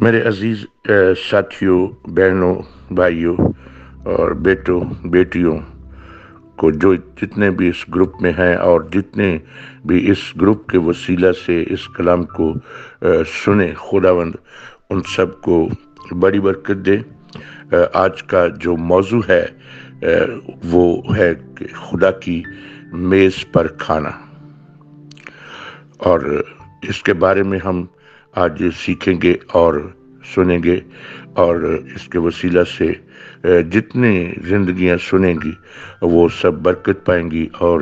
میرے عزیز ساتھیوں، بہنوں، بھائیوں اور بیٹیوں کو جو جتنے بھی اس گروپ میں ہیں اور جتنے بھی اس گروپ کے وسیلہ سے اس کلام کو سنے، خداوند ان سب کو بڑی برکت دے۔ آج کا جو موضوع ہے وہ ہے کہ خدا کی میز پر کھانا، اور اس کے بارے میں ہم آج سیکھیں گے اور سنیں گے، اور اس کے وسیلہ سے جتنے زندگیاں سنیں گی وہ سب برکت پائیں گی اور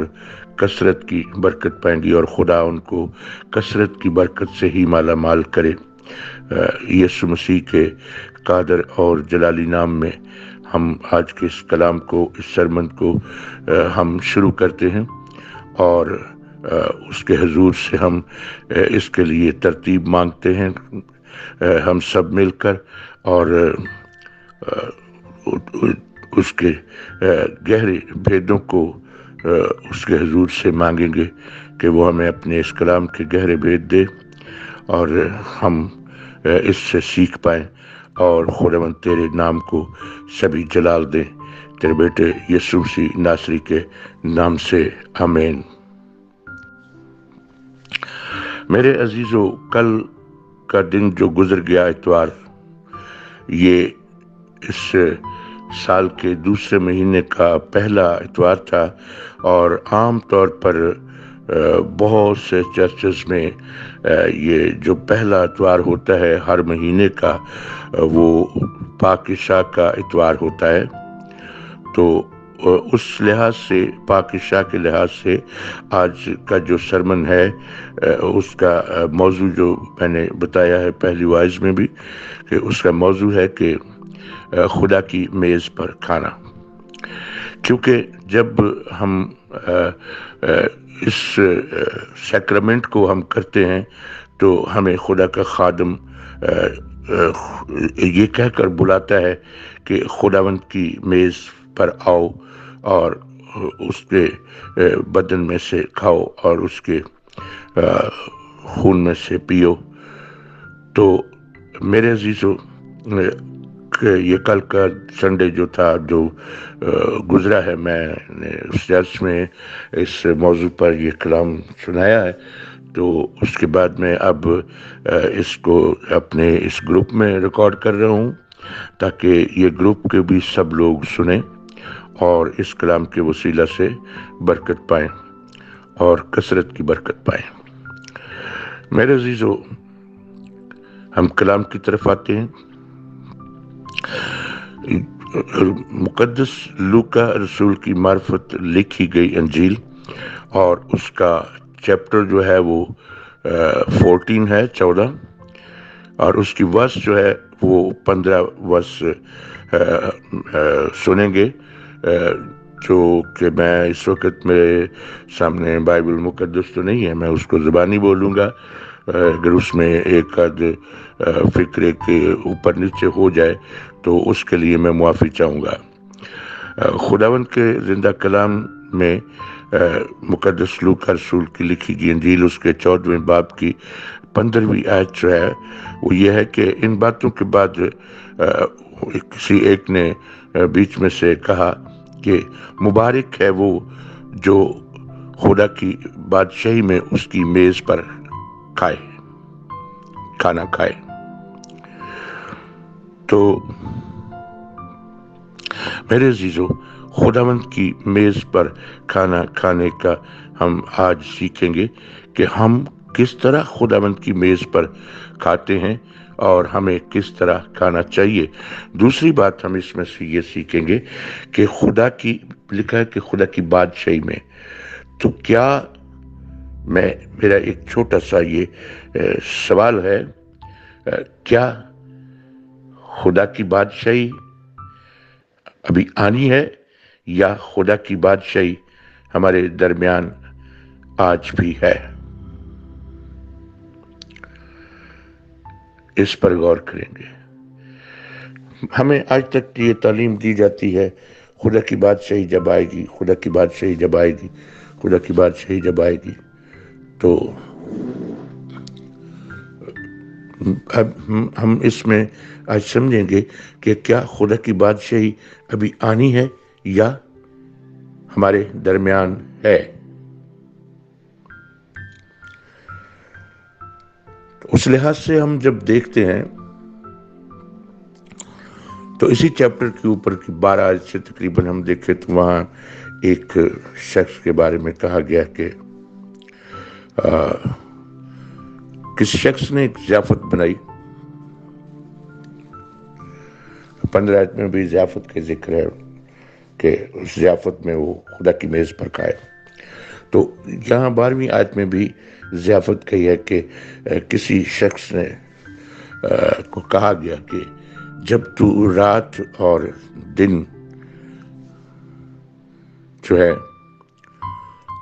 کثرت کی برکت پائیں گی، اور خدا ان کو کثرت کی برکت سے ہی مالا مال کرے۔ یسوع مسیح کے قادر اور جلالی نام میں ہم آج کے اس کلام کو، اس سرمن کو ہم شروع کرتے ہیں، اور اس کے حضور سے ہم اس کے لیے ترتیب مانگتے ہیں، ہم سب مل کر، اور اس کے گہرے بھیدوں کو اس کے حضور سے مانگیں گے کہ وہ ہمیں اپنے اس کلام کے گہرے بھید دے، اور ہم اس سے سیکھ پائیں، اور خداوند تیرے نام کو سبھی جلال دیں، تیرے بیٹے یسوع مسیح ناصری کے نام سے، آمین۔ میرے عزیزو، کل کا دن جو گزر گیا اتوار، یہ اس سال کے دوسرے مہینے کا پہلا اتوار تھا، اور عام طور پر بہت سے چرچز میں یہ جو پہلا اتوار ہوتا ہے ہر مہینے کا، وہ پاک عشاء کا اتوار ہوتا ہے۔ تو اس لحاظ سے، پاک عشاء کے لحاظ سے، آج کا جو سرمن ہے اس کا موضوع جو میں نے بتایا ہے پہلی وائز میں بھی، کہ اس کا موضوع ہے کہ خدا کی میز پر کھانا۔ کیونکہ جب ہم اس سیکرمنٹ کو ہم کرتے ہیں تو ہمیں خدا کا خادم یہ کہہ کر بلاتا ہے کہ خداوند کی میز پر آؤ اور اس کے بدن میں سے کھاؤ اور اس کے خون میں سے پیو۔ تو میرے عزیزو، یہ کل کا سنڈے جو تھا، جو گزرا ہے، میں نے اس چرچ میں اس موضوع پر یہ کلام سنایا ہے، تو اس کے بعد میں اب اس کو اپنے اس گروپ میں ریکارڈ کر رہا ہوں، تاکہ یہ گروپ کے بھی سب لوگ سنیں اور اس کلام کے وسیلہ سے برکت پائیں اور کثرت کی برکت پائیں۔ میرے عزیزو، ہم کلام کی طرف آتے ہیں۔ مقدس لوکا رسول کی معرفت لکھی گئی انجیل، اور اس کا چیپٹر جو ہے وہ 14 ہے، 14، اور اس کی ورس جو ہے وہ 15 ورس سنیں گے، جو کہ میں اس وقت میرے سامنے بائبل مقدس تو نہیں ہے، میں اس کو زبانی بولوں گا، اگر اس میں ایک آدھ فکرے کے اوپر نیچے ہو جائے تو اس کے لیے میں معافی چاہوں گا۔ خداوند کے زندہ کلام میں مقدس لوکا رسول کی لکھی گئی انجیل، اس کے 14ویں باب کی 15ویں آیت جو ہے وہ یہ ہے کہ ان باتوں کے بعد کسی ایک نے بیچ میں سے کہا کہ مبارک ہے وہ جو خدا کی بادشاہی میں اس کی میز پر کھانا کھائے۔ تو میرے عزیزو، خداوند کی میز پر کھانا کھانے کا ہم آج سیکھیں گے کہ ہم کس طرح خداوند کی میز پر کھاتے ہیں اور ہمیں کس طرح کھانا چاہیے۔ دوسری بات ہم اس میں سے یہ سیکھیں گے کہ خدا کی، لکھا ہے کہ خدا کی بادشاہی میں، تو کیا، میرا ایک چھوٹا سا یہ سوال ہے، کیا خدا کی بادشاہی ابھی آنی ہے، یا خدا کی بادشاہی ہمارے درمیان آج بھی ہے؟ اس پر غور کریں گے۔ ہمیں آج تک یہ تعلیم دی جاتی ہے، خدا کی بادشاہی جب آئے گی، خدا کی بادشاہی جب آئے گی، خدا کی بادشاہی جب آئے گی۔ تو اب ہم اس میں آج سمجھیں گے کہ کیا خدا کی بادشاہی ابھی آنی ہے یا ہمارے درمیان ہے۔ اس لحاظ سے ہم جب دیکھتے ہیں تو اسی چیپٹر کے اوپر کی 12 آیت سے تقریباً ہم دیکھیں تو وہاں ایک شخص کے بارے میں کہا گیا کہ کسی شخص نے ایک ضیافت بنائی۔ 15 آیت میں بھی ضیافت کا ذکر ہے کہ اس ضیافت میں وہ خدا کی میز پر کھائے۔ تو یہاں 12ویں آیت میں بھی ضیافت کہی ہے کہ کسی شخص نے کو کہا گیا کہ جب تو رات اور دن جو ہے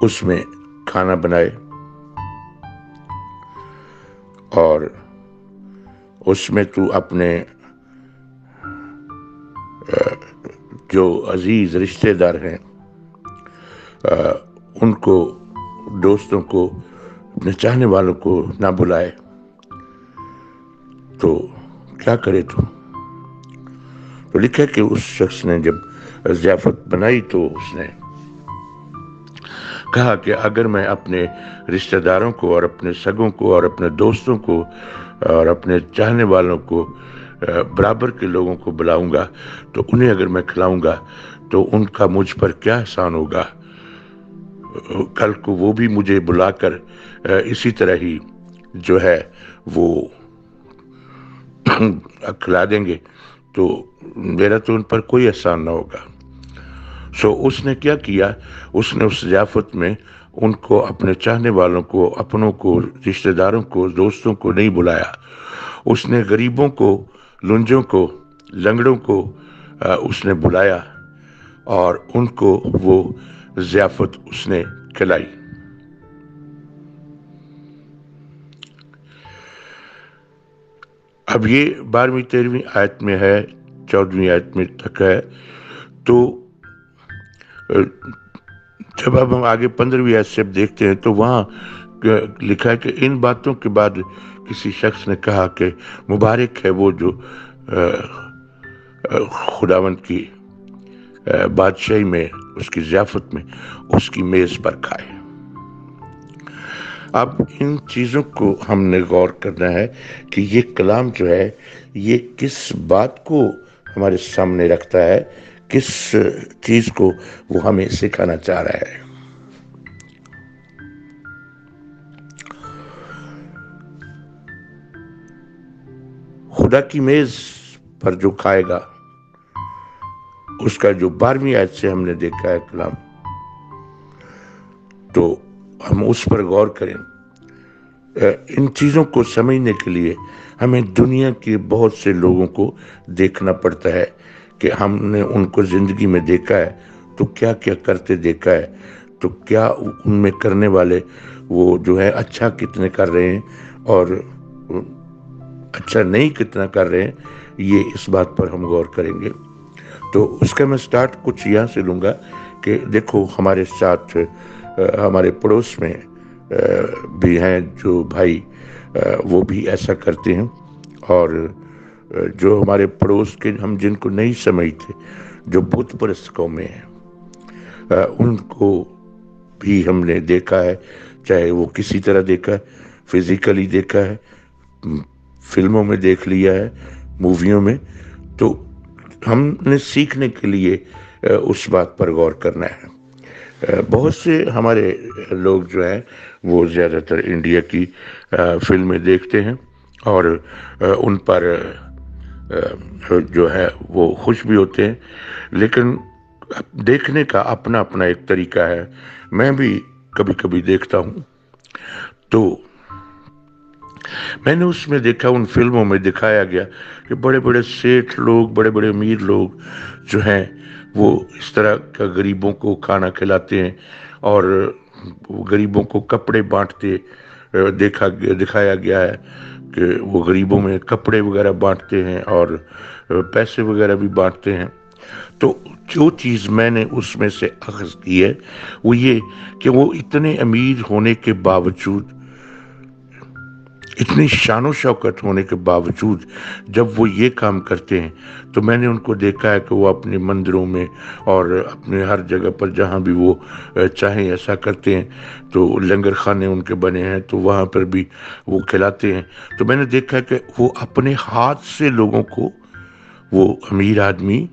اس میں کھانا بنائے اور اس میں تو اپنے جو عزیز رشتہ دار ہیں ان کو، دوستوں کو، اپنے چاہنے والوں کو نہ بلائے تو کیا کرے تو لکھا کہ اس شخص نے جب ضیافت بنائی تو اس نے کہا کہ اگر میں اپنے رشتہ داروں کو اور اپنے سگوں کو اور اپنے دوستوں کو اور اپنے چاہنے والوں کو برابر کے لوگوں کو بلاؤں گا تو انہیں اگر میں کھلاؤں گا تو ان کا مجھ پر کیا احسان ہوگا۔ کل کو وہ بھی مجھے بلا کر اسی طرح ہی جو ہے وہ کھلا دیں گے تو میرا تو ان پر کوئی احسان نہ ہوگا۔ اس نے کیا کیا، اس نے اس ضیافت میں ان کو، اپنے چاہنے والوں کو، اپنوں کو، رشتہ داروں کو، دوستوں کو نہیں بلایا۔ اس نے غریبوں کو، لنجوں کو، لنگڑوں کو اس نے بلایا اور ان کو وہ ضیافت اس نے کھلائی۔ اب یہ 12ویں 13ویں آیت میں ہے، 14ویں آیت میں تک ہے۔ تو جب اب ہم آگے 15ویں آیت سے دیکھتے ہیں تو وہاں لکھا ہے کہ ان باتوں کے بعد کسی شخص نے کہا کہ مبارک ہے وہ جو خداوند کی بادشاہی میں، اس کی ضیافت میں، اس کی میز پر کھائے۔ اب ان چیزوں کو ہم نے غور کرنا ہے کہ یہ کلام جو ہے یہ کس بات کو ہمارے سامنے رکھتا ہے، کس چیز کو وہ ہمیں سکھانا چاہ رہا ہے۔ خدا کی میز پر جو کھائے گا، اس کا جو 12ویں آیت سے ہم نے دیکھا ہے کلام، تو ہم اس پر غور کریں۔ ان چیزوں کو سمجھنے کے لیے ہمیں دنیا کے بہت سے لوگوں کو دیکھنا پڑتا ہے کہ ہم نے ان کو زندگی میں دیکھا ہے تو کیا کیا کرتے دیکھا ہے، تو کیا ان میں کرنے والے وہ جو ہے اچھا کتنے کر رہے ہیں اور اچھا نہیں کتنا کر رہے ہیں، یہ اس بات پر ہم غور کریں گے۔ تو اس کا میں سٹارٹ کچھ یہاں سے لوں گا کہ دیکھو ہمارے ساتھ ہمارے پڑوس میں بھی ہیں جو بھائی وہ بھی ایسا کرتے ہیں، اور جو ہمارے پڑوس کے ہم جن کو نہیں سمجھتے، جو بت پرست قومیں ہیں، ان کو بھی ہم نے دیکھا ہے، چاہے وہ کسی طرح دیکھا ہے، فزیکلی دیکھا ہے، فلموں میں دیکھ لیا ہے، موویوں میں، تو ہم نے سیکھنے کے لیے اس بات پر غور کرنا ہے۔ بہت سے ہمارے لوگ جو ہیں وہ زیادہ تر انڈیا کی فلمیں دیکھتے ہیں اور ان پر جو ہے وہ خوش بھی ہوتے ہیں، لیکن دیکھنے کا اپنا اپنا ایک طریقہ ہے۔ میں بھی کبھی کبھی دیکھتا ہوں، تو میں نے اس میں دیکھا، ان فلموں میں دکھایا گیا کہ بڑے بڑے سیٹھ لوگ، بڑے بڑے امیر لوگ جو ہیں وہ اس طرح کا غریبوں کو کھانا کھلاتے ہیں اور غریبوں کو کپڑے بانٹتے دکھایا گیا ہے کہ وہ غریبوں میں کپڑے وغیرہ بانٹتے ہیں اور پیسے وغیرہ بھی بانٹتے ہیں۔ تو جو چیز میں نے اس میں سے اخذ کی ہے وہ یہ کہ وہ اتنے امیر ہونے کے باوجود اتنی شان و شوکت ہونے کے باوجود جب وہ یہ کام کرتے ہیں تو میں نے ان کو دیکھا ہے کہ وہ اپنے مندروں میں اور اپنے ہر جگہ پر جہاں بھی وہ چاہیں ایسا کرتے ہیں، تو لنگر خانے ان کے بنے ہیں تو وہاں پر بھی وہ کھلاتے ہیں۔ تو میں نے دیکھا ہے کہ وہ اپنے ہاتھ سے لوگوں کو، وہ امیر آدمی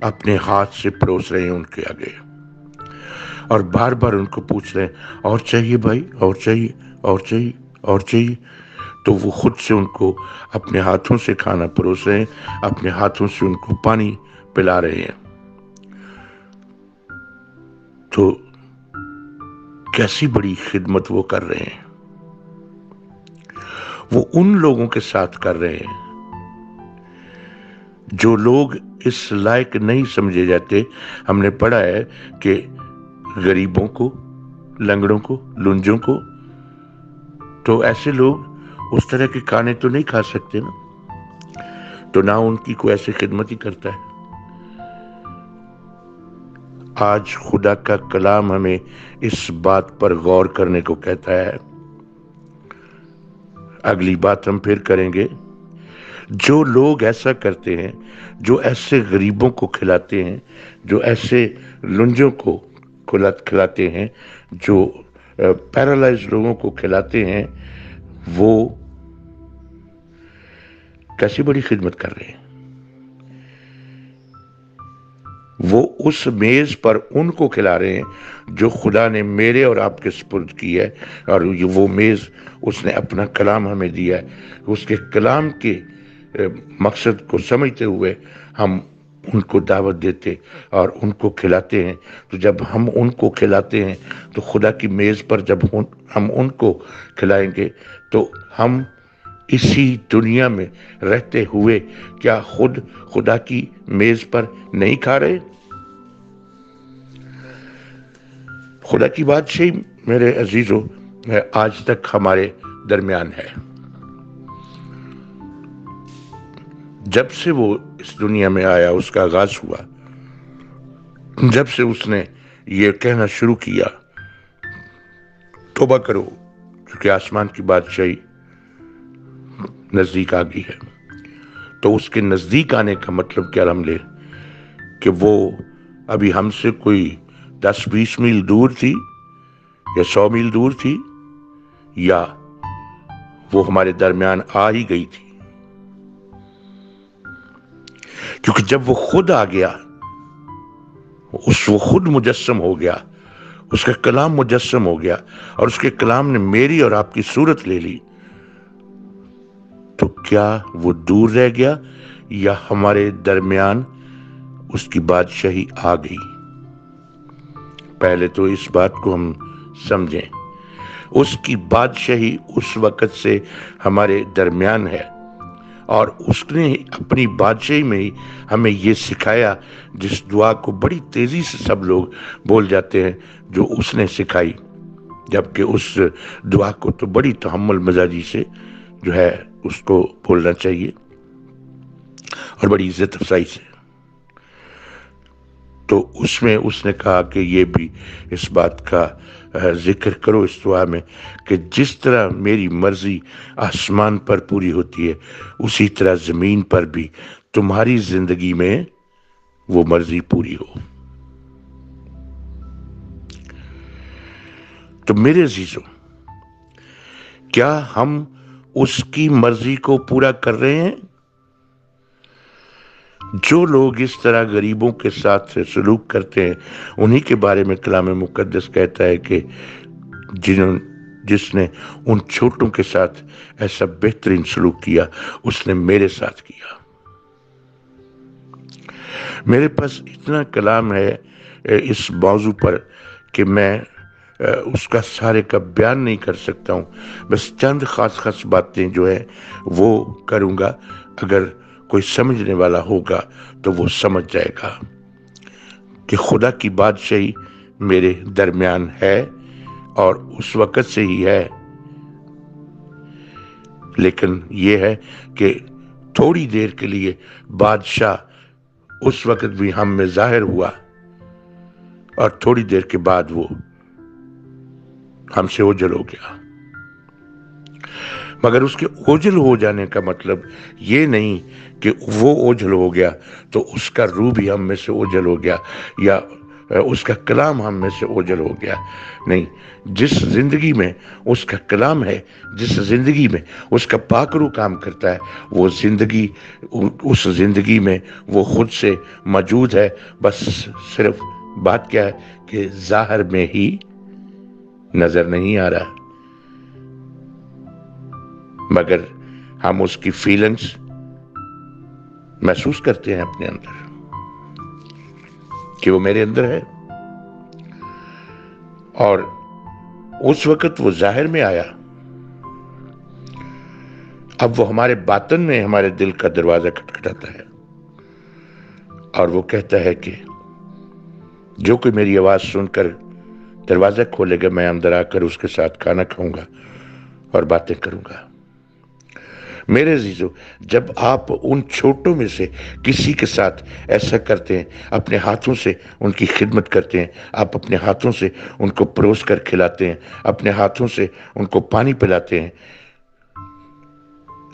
اپنے ہاتھ سے پروس رہے ہیں ان کے آگے، اور بار بار ان کو پوچھ رہے ہیں اور چاہیے بھائی، اور چاہیے، اور چاہیے، اور چاہیے۔ تو وہ خود سے ان کو اپنے ہاتھوں سے کھانا پروس رہے ہیں، اپنے ہاتھوں سے ان کو پانی پلا رہے ہیں۔ تو کیسی بڑی خدمت وہ کر رہے ہیں، وہ ان لوگوں کے ساتھ کر رہے ہیں جو لوگ اس لائق نہیں سمجھے جاتے۔ ہم نے پڑھا ہے کہ غریبوں کو، لنگڑوں کو، لنجوں کو، تو ایسے لوگ اس طرح کے کھانے تو نہیں کھا سکتے نا، تو نہ ان کی کوئی ایسی خدمت ہی کرتا ہے۔ آج خدا کا کلام ہمیں اس بات پر غور کرنے کو کہتا ہے۔ اگلی بات ہم پھر کریں گے۔ جو لوگ ایسا کرتے ہیں، جو ایسے غریبوں کو کھلاتے ہیں، جو ایسے لنجوں کو کھلاتے ہیں، جو پیرالائز لوگوں کو کھلاتے ہیں، وہ کیسی بڑی خدمت کر رہے ہیں۔ وہ اس میز پر ان کو کھلا رہے ہیں جو خدا نے میرے اور آپ کے سپرد کی ہے، اور وہ میز اس نے اپنا کلام ہمیں دیا ہے۔ اس کے کلام کے مقصد کو سمجھتے ہوئے ہم ان کو دعوت دیتے اور ان کو کھلاتے ہیں۔ تو جب ہم ان کو کھلاتے ہیں تو خدا کی میز پر جب ہم ان کو کھلائیں گے تو ہم اسی دنیا میں رہتے ہوئے کیا خود خدا کی میز پر نہیں کھا رہے؟ خدا کی بادشاہی میرے عزیزو آج تک ہمارے درمیان ہے۔ جب سے وہ اس دنیا میں آیا، اس کا آغاز ہوا، جب سے اس نے یہ کہنا شروع کیا توبہ کرو کیونکہ آسمان کی بادشاہی نزدیک آ گئی ہے، تو اس کے نزدیک آنے کا مطلب کیا ہم لے کہ وہ ابھی ہم سے کوئی 10-20 میل دور تھی یا 100 میل دور تھی، یا وہ ہمارے درمیان آ ہی گئی تھی؟ کیونکہ جب وہ خود آ گیا، وہ خود مجسم ہو گیا، اس کا کلام مجسم ہو گیا، اور اس کے کلام نے میری اور آپ کی صورت لے لی، تو کیا وہ دور رہ گیا یا ہمارے درمیان اس کی بادشاہی آ گئی؟ پہلے تو اس بات کو ہم سمجھیں، اس کی بادشاہی اس وقت سے ہمارے درمیان ہے، اور اس نے اپنی بادشاہی میں ہی ہمیں یہ سکھایا، جس دعا کو بڑی تیزی سے سب لوگ بول جاتے ہیں جو اس نے سکھائی، جبکہ اس دعا کو تو بڑی تحمل مزاجی سے جو ہے اس کو بولنا چاہیے، اور بڑی عزت افزائی سے۔ تو اس میں اس نے کہا کہ یہ بھی اس بات کا ذکر کرو اس دعا میں کہ جس طرح میری مرضی آسمان پر پوری ہوتی ہے، اسی طرح زمین پر بھی تمہاری زندگی میں وہ مرضی پوری ہو۔ تو میرے عزیزوں، کیا ہم اس کی مرضی کو پورا کر رہے ہیں؟ جو لوگ اس طرح غریبوں کے ساتھ سلوک کرتے ہیں، انہی کے بارے میں کلام مقدس کہتا ہے کہ جس نے ان چھوٹوں کے ساتھ ایسا بہترین سلوک کیا، اس نے میرے ساتھ کیا۔ میرے پاس اتنا کلام ہے اس موضوع پر کہ میں اس کا سارے کا بیان نہیں کر سکتا ہوں، بس چند خاص باتیں جو ہے وہ کروں گا۔ اگر کوئی سمجھنے والا ہوگا تو وہ سمجھ جائے گا کہ خدا کی بادشاہی میرے درمیان ہے، اور اس وقت سے ہی ہے، لیکن یہ ہے کہ تھوڑی دیر کے لیے بادشاہ اس وقت بھی ہم میں ظاہر ہوا، اور تھوڑی دیر کے بعد وہ ہم سے اوجھل ہو گیا۔ مگر اس کے اوجھل ہو جانے کا مطلب یہ نہیں کہ وہ اوجھل ہو گیا تو اس کا روح بھی ہم میں سے اوجھل ہو گیا، یا اس کا کلام ہم میں سے اوجھل ہو گیا۔ نہیں، جس زندگی میں اس کا کلام ہے، جس زندگی میں اس کا پاک روح کام کرتا ہے، وہ زندگی، اس زندگی میں وہ خود سے موجود ہے۔ بس صرف بات کیا ہے کہ ظاہر میں ہی نظر نہیں آ رہا، مگر ہم اس کی فیلنگز محسوس کرتے ہیں اپنے اندر کہ وہ میرے اندر ہے، اور اس وقت وہ ظاہر میں آیا، اب وہ ہمارے باطن میں ہمارے دل کا دروازہ کھٹکھٹاتا ہے، اور وہ کہتا ہے کہ جو کوئی میری آواز سن کر دروازہ کھولے گا، میں اندر آ کر اس کے ساتھ کھانا کھاؤں گا اور باتیں کروں گا۔ میرے عزیزو، جب آپ ان چھوٹوں میں سے کسی کے ساتھ ایسا کرتے ہیں، اپنے ہاتھوں سے ان کی خدمت کرتے ہیں، آپ اپنے ہاتھوں سے ان کو پروس کر کھلاتے ہیں، اپنے ہاتھوں سے ان کو پانی پلاتے ہیں،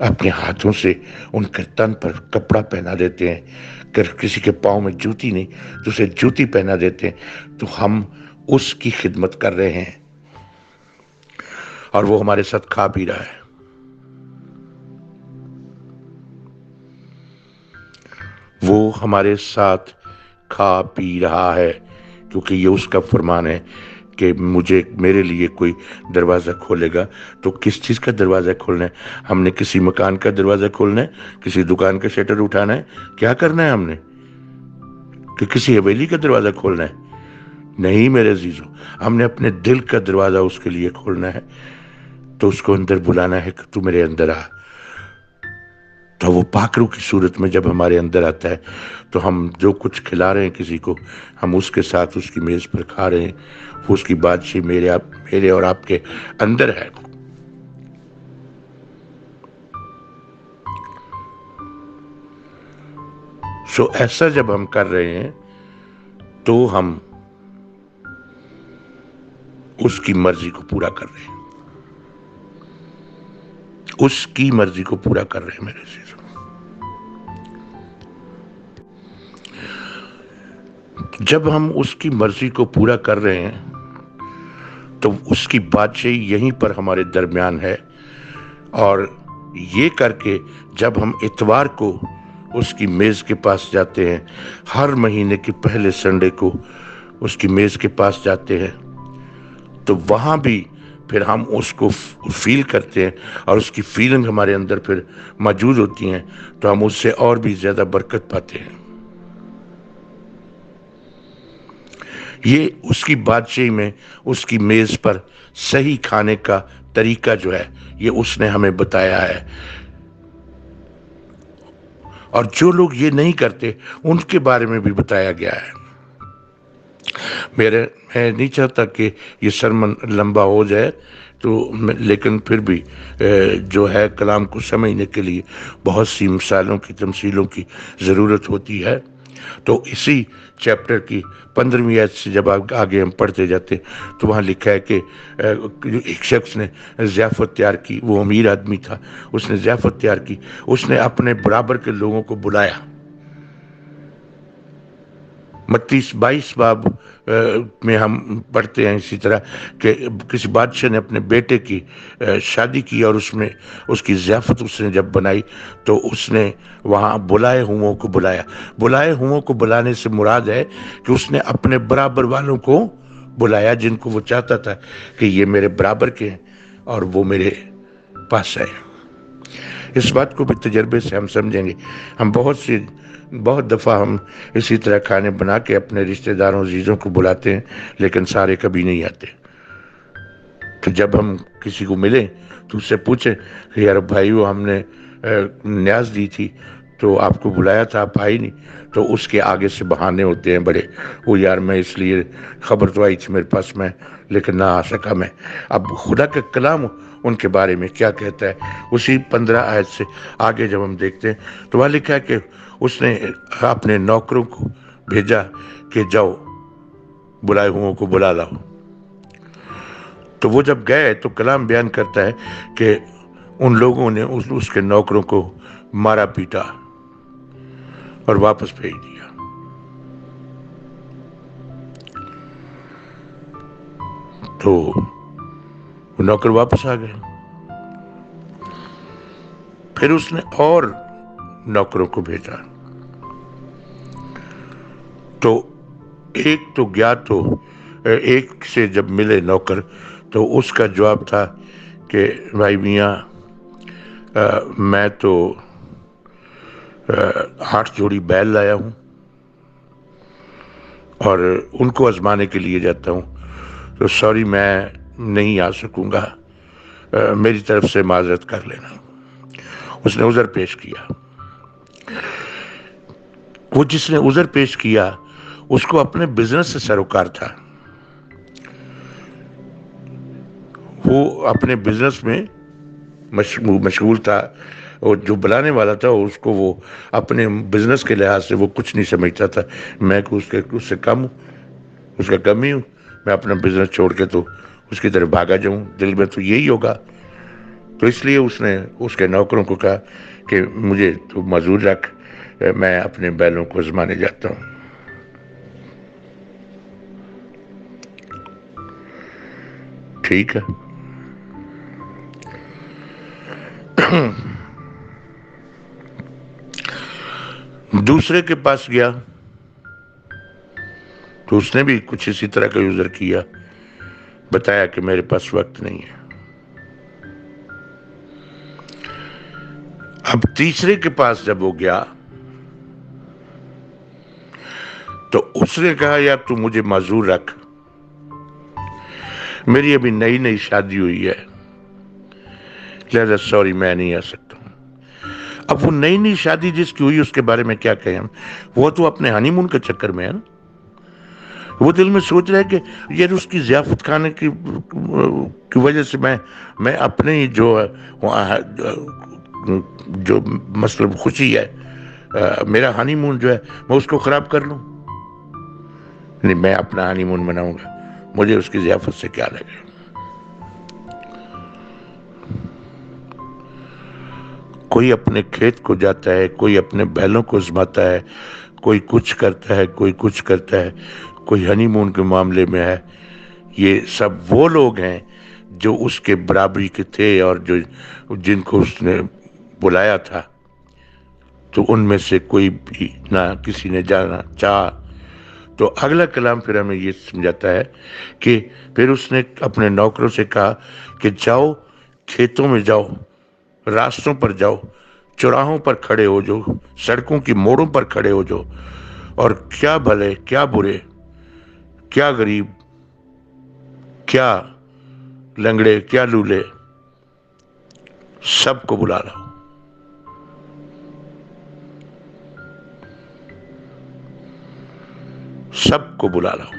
اپنے ہاتھوں سے ان کے تن پر کپڑا پہنا دیتے ہیں، اگر کسی کے پاؤں میں جوتی نہیں تو اسے جوتی پہنا دیتے ہیں، تو ہم اس کی خدمت کر رہے ہیں، اور وہ ہمارے ساتھ کھا پی رہا ہے۔ وہ ہمارے ساتھ کھا پی رہا ہے، کیونکہ یہ اس کا فرمان ہے کہ میرے لیے کوئی دروازہ کھولے گا تو کس چیز کا دروازہ کھولنا ہے؟ ہم نے کسی مکان کا دروازہ کھولنا ہے؟ کسی دکان کا شٹر اٹھانا ہے؟ کیا کرنا ہے ہم نے؟ کہ کسی حویلی کا دروازہ کھولنا ہے؟ نہیں میرے عزیزو، ہم نے اپنے دل کا دروازہ اس کے لیے کھولنا ہے، تو اس کو اندر بلانا ہے کہ تو میرے اندر آ۔ تو وہ پاک روح کی صورت میں جب ہمارے اندر آتا ہے تو ہم جو کچھ کھلا رہے ہیں کسی کو، ہم اس کے ساتھ اس کی میز پر کھا رہے ہیں، وہ اس کی بادشاہی میرے اور آپ کے اندر ہے۔ سو ایسا جب ہم کر رہے ہیں تو ہم اس کی مرضی کو پورا کر رہے ہیں، اس کی مرضی کو پورا کر رہے ہیں میرے عزیزو۔ جب ہم اس کی مرضی کو پورا کر رہے ہیں تو اس کی بادشاہی یہیں پر ہمارے درمیان ہے، اور یہ کر کے جب ہم اتوار کو اس کی میز کے پاس جاتے ہیں، ہر مہینے کے پہلے سنڈے کو اس کی میز کے پاس جاتے ہیں، تو وہاں بھی پھر ہم اس کو فیل کرتے ہیں، اور اس کی فیلنگ ہمارے اندر پھر موجود ہوتی ہیں، تو ہم اس سے اور بھی زیادہ برکت پاتے ہیں۔ یہ اس کی بادشاہی میں، اس کی میز پر صحیح کھانے کا طریقہ جو ہے، یہ اس نے ہمیں بتایا ہے، اور جو لوگ یہ نہیں کرتے ان کے بارے میں بھی بتایا گیا ہے۔ میں نہیں چاہتا کہ یہ سرمن لمبا ہو جائے، لیکن پھر بھی جو ہے کلام کو سمجھنے کے لیے بہت سی مثالوں کی، تمثیلوں کی ضرورت ہوتی ہے۔ تو اسی چیپٹر کی 15ویں آیت سے جب آگے ہم پڑھتے جاتے تو وہاں لکھا ہے کہ ایک شخص نے ضیافت تیار کی، وہ امیر آدمی تھا، اس نے ضیافت تیار کی، اس نے اپنے برابر کے لوگوں کو بلایا۔ متی 22 باب میں ہم پڑھتے ہیں اسی طرح کہ کسی بادشاہ نے اپنے بیٹے کی شادی کی، اور اس کی ضیافت اس نے جب بنائی تو اس نے وہاں بلائے ہوئوں کو بلایا۔ بلائے ہوئوں کو بلانے سے مراد ہے کہ اس نے اپنے برابر والوں کو بلایا، جن کو وہ چاہتا تھا کہ یہ میرے برابر کے ہیں اور وہ میرے پاس آئے۔ اس بات کو بھی تجربے سے ہم سمجھیں گے۔ ہم بہت دفعہ ہم اسی طرح کھانے بنا کے اپنے رشتہ داروں عزیزوں کو بلاتے ہیں، لیکن سارے کبھی نہیں آتے۔ تو جب ہم کسی کو ملیں تو اس سے پوچھیں کہ یار بھائیو، ہم نے نیاز دی تھی تو آپ کو بلایا تھا، آپ آئی نہیں، تو اس کے آگے سے بہانے ہوتے ہیں بڑے، وہ یار میں اس لیے خبر تو آئی تھی میرے پاس میں، لیکن نہ آ سکا میں۔ اب خدا کا کلام ان کے بارے میں کیا کہتا ہے؟ اسی 15 آیت سے آگے جب ہم دیکھتے ہیں تو وہاں لکھا ہے کہ اس نے اپنے نوکروں کو بھیجا کہ جاؤ بلائے ہوئوں کو بلا لاؤ۔ تو وہ جب گئے تو کلام بیان کرتا ہے کہ ان لوگوں نے اس کے نوکروں کو مارا پیٹا اور واپس بھیج دیا. تو وہ نوکر واپس آ گئے. پھر اس نے اور نوکروں کو بھیجا. تو ایک تو گیا تو ایک سے جب ملے نوکر تو اس کا جواب تھا کہ بھائی میاں میں تو 8 جوڑی بیل لایا ہوں اور ان کو آزمانے کے لیے جاتا ہوں, تو سوری میں نہیں آ سکوں گا, میری طرف سے معذرت کر لینا. اس نے عذر پیش کیا. وہ جس نے عذر پیش کیا اس کو اپنے بزنس سے سروکار تھا. وہ اپنے بزنس میں مشغول تھا. اور جو بلانے والا تھا اس کو وہ اپنے بزنس کے لحاظ سے وہ کچھ نہیں سمجھتا تھا. میں اس سے کم ہوں, اس کا کم ہی ہوں. میں اپنا بزنس چھوڑ کے تو اس کی طرف بھاگا جاؤں, دل میں تو یہی ہوگا. تو اس لیے اس نے اس کے نوکروں کو کہا کہ مجھے تو معذور رکھ, میں اپنے بیلوں کو آزمانے جاتا ہوں. ٹھیک ہے. دوسرے کے پاس گیا تو اس نے بھی کچھ اسی طرح کا عذر کیا, بتایا کہ میرے پاس وقت نہیں ہے. اب تیسرے کے پاس جب وہ گیا تو اس نے کہا یار تو مجھے معذور رکھ, میری ابھی نئی شادی ہوئی ہے, لہذا سوری میں نہیں آ سکتا ہوں. اب وہ نئی شادی جس کی ہوئی اس کے بارے میں کیا کہیں ہم, وہ تو اپنے ہانی مون کے چکر میں ہے نا. وہ دل میں سوچ رہا ہے کہ یار اس کی ضیافت کھانے کی وجہ سے میں اپنے ہی جو مطلب خوشی ہے, میرا ہانی مون جو ہے میں اس کو خراب کر لوں. نہیں, میں اپنا ہانی مون مناؤں گا, مجھے اس کی ضیافت سے کیا لگے. کوئی اپنے کھیت کو جاتا ہے, کوئی اپنے بیلوں کو آزماتا ہے, کوئی کچھ کرتا ہے, کوئی کچھ کرتا ہے, کوئی ہنی مون کے معاملے میں ہے. یہ سب وہ لوگ ہیں جو اس کے برابری کے تھے اور جن کو اس نے بلایا تھا. تو ان میں سے کوئی بھی نہ کسی نے جانا چاہا. تو اگلا کلام پھر ہمیں یہ سمجھاتا ہے کہ پھر اس نے اپنے نوکروں سے کہا کہ جاؤ, کھیتوں میں جاؤ, راستوں پر جاؤ, چوراہوں پر کھڑے ہو جو, سڑکوں کی موڑوں پر کھڑے ہو جو, اور کیا بھلے کیا برے, کیا غریب, کیا لنگڑے, کیا لولے, سب کو بلا لاؤ. سب کو بلا لاؤ.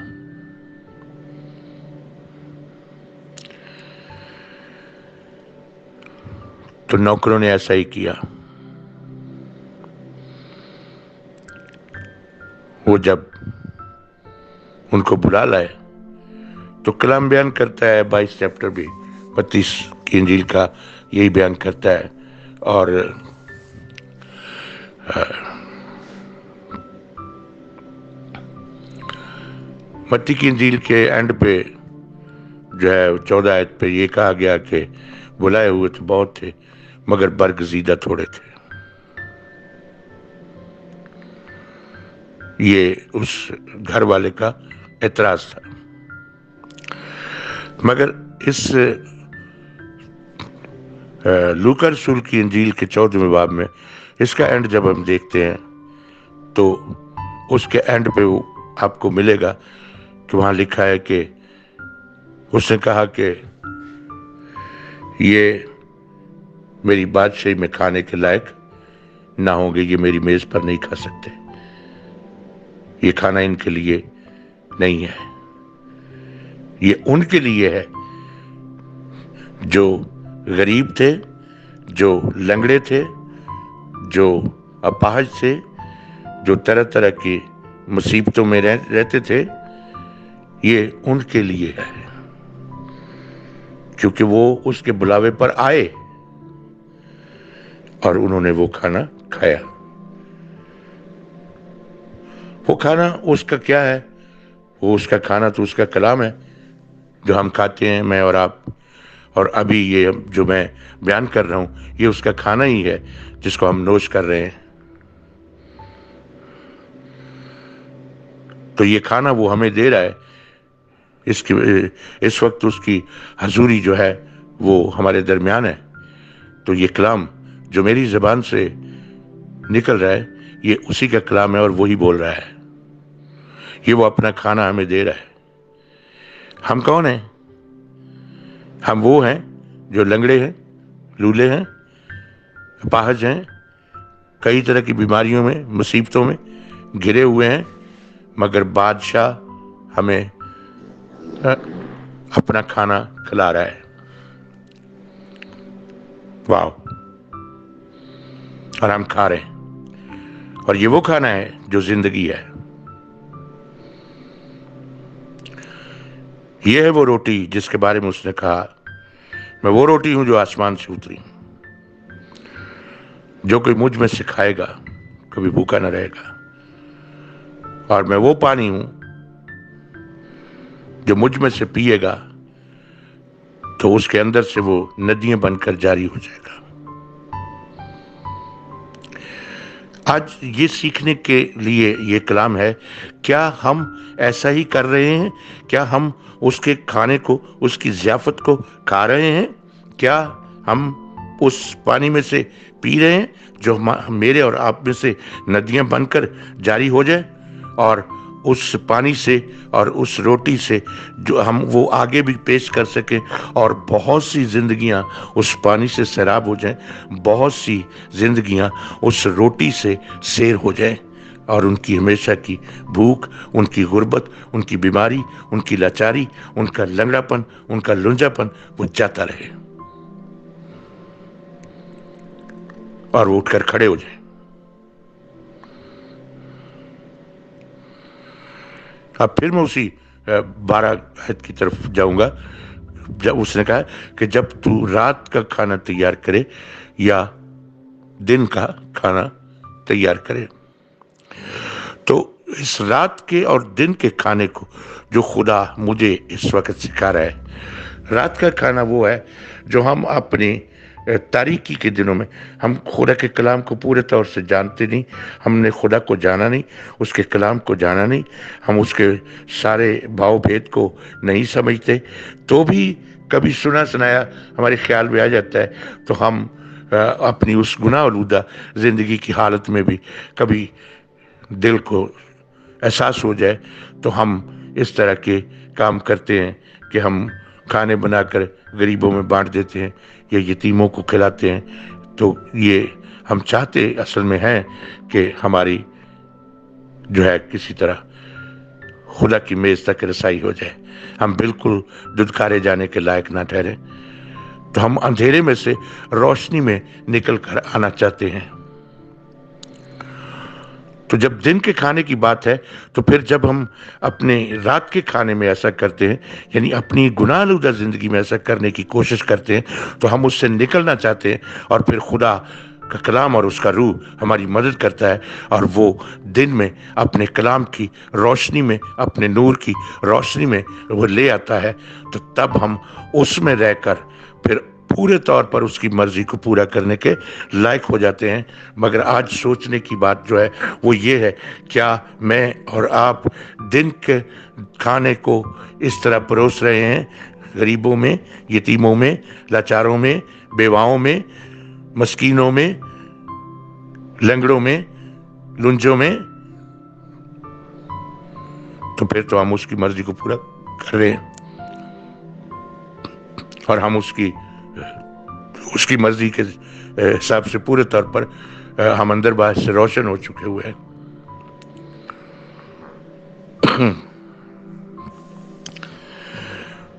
تو نوکروں نے ایسا ہی کیا. وہ جب ان کو بلا لائے تو کلام بیان کرتا ہے 22 چیپٹر بھی 32 کی انجیل کا یہی بیان کرتا ہے. اور متی کی انجیل کے اینڈ پہ جو ہے 14 آیت پہ یہ کہا گیا کہ بلائے ہوئے تو بہت تھے مگر برگزیدہ تھوڑے تھے. یہ اس گھر والے کا اعتراض تھا. مگر اس لوکا رسول کی انجیل کے 14ویں باب میں اس کا اینڈ جب ہم دیکھتے ہیں تو اس کے اینڈ پہ وہ آپ کو ملے گا کہ وہاں لکھا ہے کہ اس نے کہا کہ یہ میری بادشاہی میں کھانے کے لائق نہ ہوں گے, یہ میری میز پر نہیں کھا سکتے, یہ کھانا ان کے لیے نہیں ہے, یہ ان کے لیے ہے جو غریب تھے, جو لنگڑے تھے, جو اپاہج تھے, جو طرح طرح کی مصیبتوں میں رہتے تھے. یہ ان کے لیے ہے کیونکہ وہ اس کے بلاوے پر آئے. اور انہوں نے وہ کھانا کھایا۔ وہ کھانا اس کا کیا ہے؟ وہ اس کا کھانا تو اس کا کلام ہے جو ہم کھاتے ہیں، میں اور آپ، اور ابھی یہ جو میں بیان کر رہا ہوں یہ اس کا کھانا ہی ہے جس کو ہم نوش کر رہے ہیں۔ تو یہ کھانا وہ ہمیں دے رہا ہے، اس وقت اس کی حضوری جو ہے وہ ہمارے درمیان ہے۔ تو یہ کلام جو میری زبان سے نکل رہا ہے یہ اسی کا کلام ہے اور وہی بول رہا ہے۔ یہ وہ اپنا کھانا ہمیں دے رہا ہے۔ ہم کون ہیں؟ ہم وہ ہیں جو لنگڑے ہیں، لولے ہیں، اپاہج ہیں، کئی طرح کی بیماریوں میں، مصیبتوں میں گھرے ہوئے ہیں، مگر بادشاہ ہمیں اپنا کھانا کھلا رہا ہے۔ واو! اور ہم کھا رہے ہیں، اور یہ وہ کھانا ہے جو زندگی ہے۔ یہ ہے وہ روٹی جس کے بارے میں اس نے کہا، میں وہ روٹی ہوں جو آسمان سے اتری، جو کوئی مجھ میں سے کھائے گا کبھی بھوکا نہ رہے گا، اور میں وہ پانی ہوں جو مجھ میں سے پیے گا تو اس کے اندر سے وہ ندیاں بن کر جاری ہو جائے گا۔ آج یہ سیکھنے کے لیے یہ کلام ہے، کیا ہم ایسا ہی کر رہے ہیں؟ کیا ہم اس کے کھانے کو، اس کی ضیافت کو کھا رہے ہیں؟ کیا ہم اس پانی میں سے پی رہے ہیں جو میرے اور آپ میں سے ندیاں بن کر جاری ہو جائے، اور اس پانی سے اور اس روٹی سے جو ہم وہ آگے بھی پیش کر سکیں، اور بہت سی زندگیاں اس پانی سے سیراب ہو جائیں، بہت سی زندگیاں اس روٹی سے سیر ہو جائیں، اور ان کی ہمیشہ کی بھوک، ان کی غربت، ان کی بیماری، ان کی لاچاری، ان کا لنگڑا پن، ان کا لنجا پن وہ جاتا رہے، اور وہ اٹھ کر کھڑے ہو جائیں۔ اب پھر میں اسی 12 آیت کی طرف جاؤں گا، جب اس نے کہا کہ جب تو رات کا کھانا تیار کرے یا دن کا کھانا تیار کرے، تو اس رات کے اور دن کے کھانے کو جو خدا مجھے اس وقت سکھا رہا ہے، رات کا کھانا وہ ہے جو ہم اپنی تاریکی کے دنوں میں، ہم خدا کے کلام کو پورے طور سے جانتے نہیں، ہم نے خدا کو جانا نہیں، اس کے کلام کو جانا نہیں، ہم اس کے سارے بھاؤ بھید کو نہیں سمجھتے، تو بھی کبھی سنا سنایا ہمارے خیال میں آ جاتا ہے، تو ہم اپنی اس گناہ آلودہ زندگی کی حالت میں بھی کبھی دل کو احساس ہو جائے تو ہم اس طرح کے کام کرتے ہیں کہ ہم کھانے بنا کر غریبوں میں بانٹ دیتے ہیں یا یتیموں کو کھلاتے ہیں۔ تو یہ ہم چاہتے اصل میں ہیں کہ ہماری جو ہے کسی طرح خدا کی میز تک رسائی ہو جائے، ہم بالکل ددکارے جانے کے لائق نہ ٹھہرے، تو ہم اندھیرے میں سے روشنی میں نکل کر آنا چاہتے ہیں۔ تو جب دن کے کھانے کی بات ہے تو پھر جب ہم اپنے رات کے کھانے میں ایسا کرتے ہیں، یعنی اپنی گناہ آلودہ زندگی میں ایسا کرنے کی کوشش کرتے ہیں، تو ہم اس سے نکلنا چاہتے ہیں، اور پھر خدا کا کلام اور اس کا روح ہماری مدد کرتا ہے، اور وہ دن میں اپنے کلام کی روشنی میں، اپنے نور کی روشنی میں وہ لے آتا ہے، تو تب ہم اس میں رہ کر پھر پورے طور پر اس کی مرضی کو پورا کرنے کے لائق ہو جاتے ہیں۔ مگر آج سوچنے کی بات جو ہے وہ یہ ہے، کیا میں اور آپ دن کے کھانے کو اس طرح پروس رہے ہیں، غریبوں میں، یتیموں میں، لاچاروں میں، بیواؤں میں، مسکینوں میں، لنگڑوں میں، لنجوں میں؟ تو پھر تو ہم اس کی مرضی کو پورا کر رہے ہیں، اور ہم اس کی مرضی کے حساب سے پورے طور پر ہم اندر باہر سے روشن ہو چکے ہوئے ہیں۔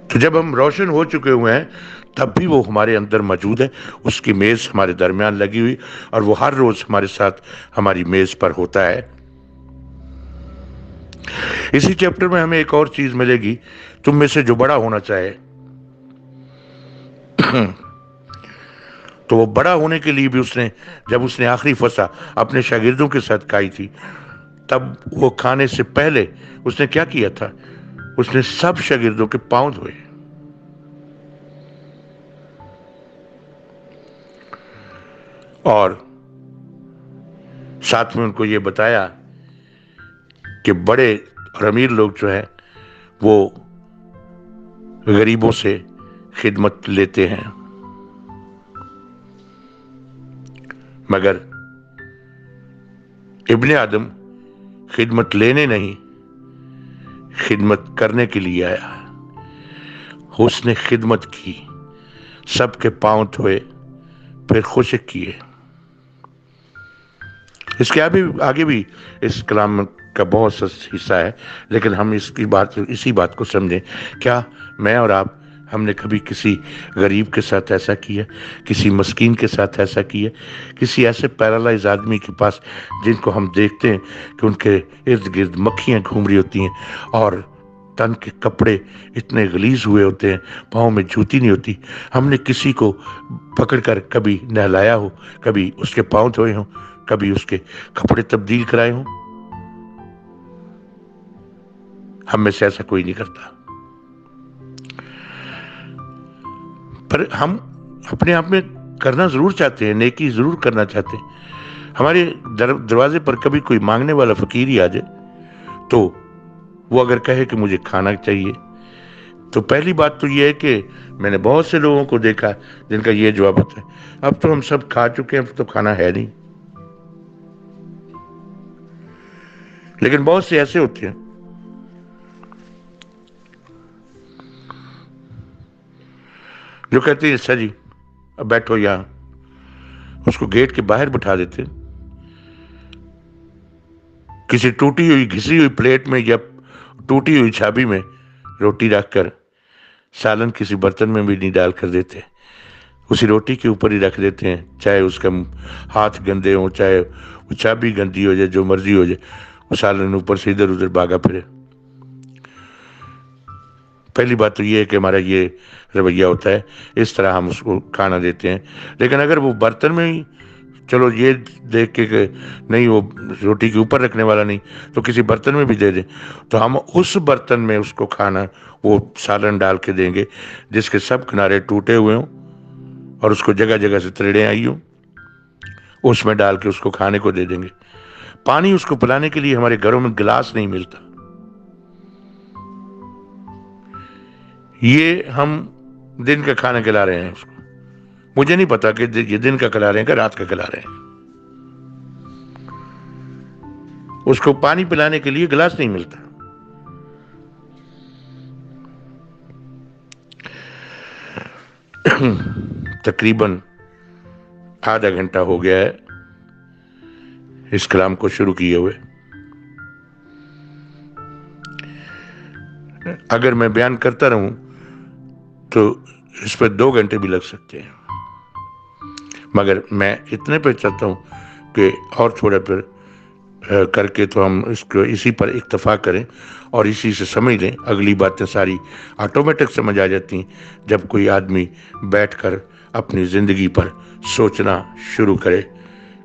تو جب ہم روشن ہو چکے ہوئے ہیں تب بھی وہ ہمارے اندر موجود ہے، اس کی میز ہمارے درمیان لگی ہوئی، اور وہ ہر روز ہمارے ساتھ ہماری میز پر ہوتا ہے۔ اسی چیپٹر میں ہمیں ایک اور چیز ملے گی، تم میں سے جو بڑا ہونا چاہے تو وہ بڑا ہونے کے لیے بھی جب اس نے آخری فصا اپنے شاگردوں کے ساتھ کھائی تھی، تب وہ کھانے سے پہلے اس نے کیا کیا تھا؟ اس نے سب شاگردوں کے پاؤں دھوئے، اور ساتھ میں ان کو یہ بتایا کہ بڑے اور امیر لوگ جو ہیں وہ غریبوں سے خدمت لیتے ہیں، مگر ابن آدم خدمت لینے نہیں، خدمت کرنے کے لیے آیا۔ اس نے خدمت کی، سب کے پاؤں دھوئے، پھر خشک کیے۔ اس کے آگے بھی اس کلام کا بہت سا حصہ ہے، لیکن ہم اسی بات کو سمجھیں۔ کیا میں اور آپ، ہم نے کبھی کسی غریب کے ساتھ ایسا کیا، کسی مسکین کے ساتھ ایسا کیا، کسی ایسے پیرالائز آدمی کے پاس جن کو ہم دیکھتے ہیں کہ ان کے ارد گرد مکھیاں گھوم رہی ہوتی ہیں اور تن کے کپڑے اتنے غلیظ ہوئے ہوتے ہیں، پاؤں میں جوتی نہیں ہوتی، ہم نے کسی کو پکڑ کر کبھی نہلایا ہو، کبھی اس کے پاؤں دھوئے ہوں، کبھی اس کے کپڑے تبدیل کرائے ہوں؟ ہم میں سے ایسا کوئی نہیں کرتا، پر ہم اپنے آپ میں کرنا ضرور چاہتے ہیں، نیکی ضرور کرنا چاہتے ہیں۔ ہمارے دروازے پر کبھی کوئی مانگنے والا فقیر ہی آ جائے تو وہ اگر کہے کہ مجھے کھانا چاہیے، تو پہلی بات تو یہ ہے کہ میں نے بہت سے لوگوں کو دیکھا جن کا یہ جواب ہوتا ہے، اب تو ہم سب کھا چکے ہیں، اب تو کھانا ہے نہیں۔ لیکن بہت سے ایسے ہوتے ہیں جو کہتے ہیں اچھا جی اب بیٹھو یہاں، اس کو گیٹ کے باہر بٹھا دیتے، کسی ٹوٹی ہوئی گھسی ہوئی پلیٹ میں یا ٹوٹی ہوئی چھابی میں روٹی رکھ کر، سالن کسی برتن میں بھی نہیں ڈال کر دیتے، اسی روٹی کے اوپر ہی رکھ دیتے ہیں، چاہے اس کا ہاتھ گندے ہوں، چاہے وہ چابی گندی ہو جائے، جو مرضی ہو جائے، وہ سالن اوپر سے ادھر ادھر بھاگا پھرے۔ پہلی بات تو یہ ہے کہ ہمارا یہ رویہ ہوتا ہے، اس طرح ہم اس کو کھانا دیتے ہیں۔ لیکن اگر وہ برتن میں ہی، چلو یہ دیکھ کے کہ نہیں وہ روٹی کے اوپر رکھنے والا نہیں، تو کسی برتن میں بھی دے دیں، تو ہم اس برتن میں اس کو کھانا، وہ سالن ڈال کے دیں گے جس کے سب کنارے ٹوٹے ہوئے ہوں اور اس کو جگہ جگہ سے تریڑیں آئی ہوں، اس میں ڈال کے اس کو کھانے کو دے دیں گے۔ پانی اس کو پلانے کے لیے ہمارے گھروں میں گلاس نہیں ملتا، یہ ہم دن کا کھانا کھلا رہے ہیں اس کو، مجھے نہیں پتا کہ یہ دن کا کھلا رہے ہیں کہ رات کا کھلا رہے ہیں۔ اس کو پانی پلانے کے لیے گلاس نہیں ملتا۔ تقریباً آدھا گھنٹہ ہو گیا ہے اس کلام کو شروع کیے ہوئے۔ اگر میں بیان کرتا رہوں تو اس پہ 2 گھنٹے بھی لگ سکتے ہیں، مگر میں اتنے پہ چاہتا ہوں کہ اور تھوڑا پھر کر کے تو ہم اس کو اسی پر اکتفا کریں اور اسی سے سمجھ لیں۔ اگلی باتیں ساری آٹومیٹک سمجھ آ جاتی ہیں جب کوئی آدمی بیٹھ کر اپنی زندگی پر سوچنا شروع کرے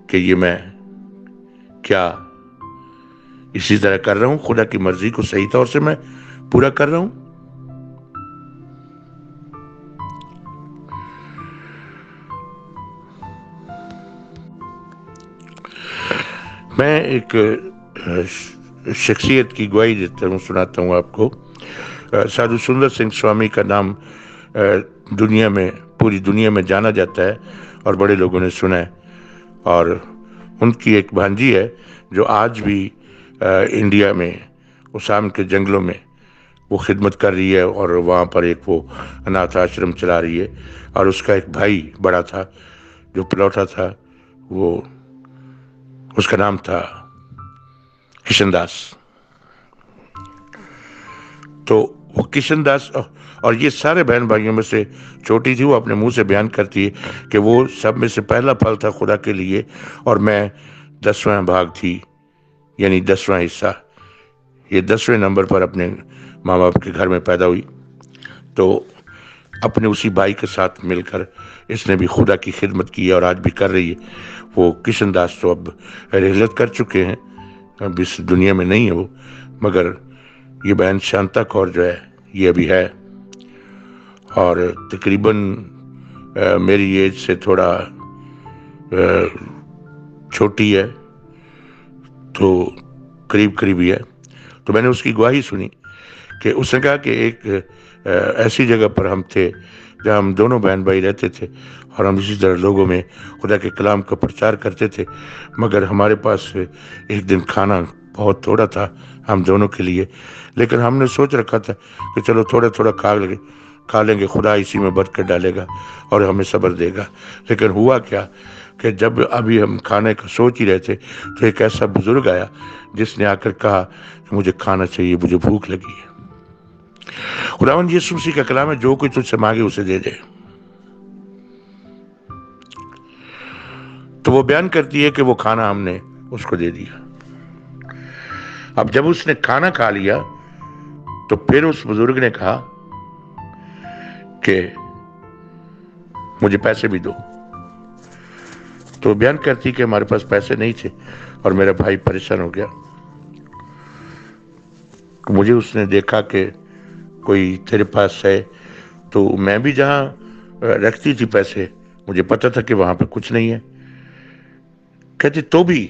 کہ یہ میں کیا اسی طرح کر رہا ہوں، خدا کی مرضی کو صحیح طور سے میں پورا کر رہا ہوں۔ میں ایک شخصیت کی گواہی دیتا ہوں، سناتا ہوں آپ کو۔ سادھو سندر سنگھ سوامی کا نام دنیا میں، پوری دنیا میں جانا جاتا ہے اور بڑے لوگوں نے سنا ہے، اور ان کی ایک بھانجی ہے جو آج بھی انڈیا میں اسام کے جنگلوں میں وہ خدمت کر رہی ہے اور وہاں پر ایک وہ اناتھ آشرم چلا رہی ہے، اور اس کا ایک بھائی بڑا تھا جو پلوٹا تھا، وہ اس کا نام تھا کشن داس۔ تو وہ کشن داس، اور یہ سارے بہن بھائیوں میں سے چھوٹی تھی، وہ اپنے منہ سے بیان کرتی ہے کہ وہ سب میں سے پہلا پھل تھا خدا کے لیے، اور میں 10واں بھاگ تھی، یعنی 10واں حصہ، یہ 10ویں نمبر پر اپنے ماں باپ کے گھر میں پیدا ہوئی۔ تو اپنے اسی بھائی کے ساتھ مل کر اس نے بھی خدا کی خدمت کی ہے اور آج بھی کر رہی ہے. وہ کشن داس تو اب رحلت کر چکے ہیں, اب اس دنیا میں نہیں ہے وہ, مگر یہ بہن شانتا کور جو ہے یہ ابھی ہے, اور تقریباً میری ایج سے تھوڑا چھوٹی ہے, تو قریب قریب ہی ہے. تو میں نے اس کی گواہی سنی کہ اس نے کہا کہ ایک ایسی جگہ پر ہم تھے جہاں ہم دونوں بہن بھائی رہتے تھے, اور ہم اسی طرح لوگوں میں خدا کے کلام کا پرچار کرتے تھے, مگر ہمارے پاس ایک دن کھانا بہت تھوڑا تھا ہم دونوں کے لیے, لیکن ہم نے سوچ رکھا تھا کہ چلو تھوڑا تھوڑا کھا لیں گے, خدا اسی میں برکت ڈالے گا اور ہمیں صبر دے گا. لیکن ہوا کیا کہ جب ابھی ہم کھانے کا سوچ ہی رہے تھے تو ایک ایسا بزرگ آیا جس نے آ کر کہا کہ مجھے کھانا چاہیے, مجھے بھوک لگی ہے. خداوند یسوع مسیح کا کلام ہے, جو کوئی تجھ سے مانگے اسے دے دے. تو وہ بیان کرتی ہے کہ وہ کھانا ہم نے اس کو دے دیا. اب جب اس نے کھانا کھا لیا تو پھر اس بزرگ نے کہا کہ مجھے پیسے بھی دو. تو بیان کرتی کہ ہمارے پاس پیسے نہیں تھے اور میرا بھائی پریشان ہو گیا. مجھے اس نے دیکھا کہ کوئی تیرے پاس ہے, تو میں بھی جہاں رکھتی تھی پیسے مجھے پتا تھا کہ وہاں پہ کچھ نہیں ہے. کہتی تو بھی